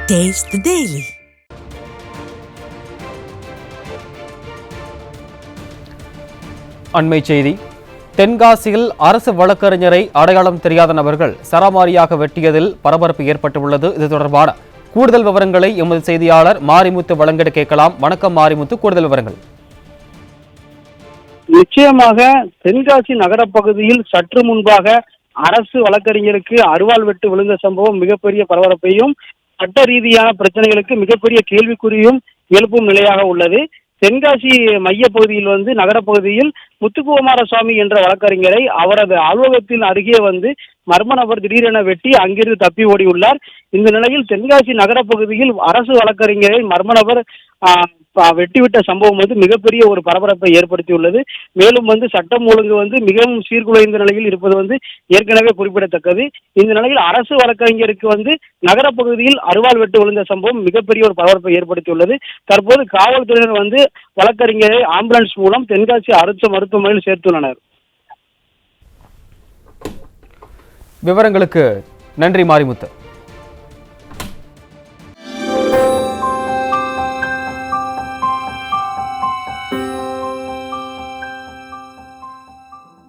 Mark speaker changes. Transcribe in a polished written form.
Speaker 1: Taste the Daily.
Speaker 2: அண்மை செய்தி. தென்காசியில் அரசு வழக்கறிஞரை அடையாளம் தெரியாத நபர்கள் சரமாரியாக வெட்டியதில் பரபரப்பு ஏற்பட்டுள்ளது. இது தொடர்பான கூடுதல் விவரங்களை எமது செய்தியாளர் மாரிமுத்து வழங்கிட கேட்கலாம். வணக்கம் மாரிமுத்து, கூடுதல் விவரங்கள்.
Speaker 3: நிச்சயமாக தென்காசி நகர பகுதியில் சற்று முன்பாக அரசு வழக்கறிஞருக்கு அருவாள் வெட்டு விழுந்த சம்பவம் மிகப்பெரிய பரபரப்பையும் சட்ட ரீதியான பிரச்சனைகளுக்கு மிகப்பெரிய கேள்விக்குறியும் எழுப்பும் நிலையாக உள்ளது. தென்காசி மைய பகுதியில் நகரப்பகுதியில் முத்துக்குமாரசுவாமி என்ற வழக்கறிஞரை அவரது அலுவலகத்தின் அருகே மர்ம நபர் திடீரென வெட்டி அங்கிருந்து தப்பி ஓடியுள்ளார். இந்த நிலையில் தென்காசி நகரப்பகுதியில் அரசு வழக்கறிஞரை மர்ம நபர் வெட்டிவிட்ட சம்பவம் மிகப்பெரிய ஒரு பரபரப்பை ஏற்படுத்தியுள்ளது. மேலும் சட்டம் ஒழுங்கு மிகவும் சீர்குலைந்த நிலையில் இருப்பது ஏற்கனவே குறிப்பிடத்தக்கது. இந்த நிலையில் அரசு வழக்கறிஞருக்கு நகரப்பகுதியில் அருவாள் வெட்டு விழுந்த சம்பவம் மிகப்பெரிய ஒரு பரபரப்பை ஏற்படுத்தியுள்ளது. தற்போது காவல்துறையினர் வழக்கறிஞரை ஆம்புலன்ஸ் மூலம் தென்காசி அரசு மருத்துவமனையில் சேர்த்துள்ளனர்.
Speaker 2: விவரங்களுக்கு நன்றி மாரிமுத்து.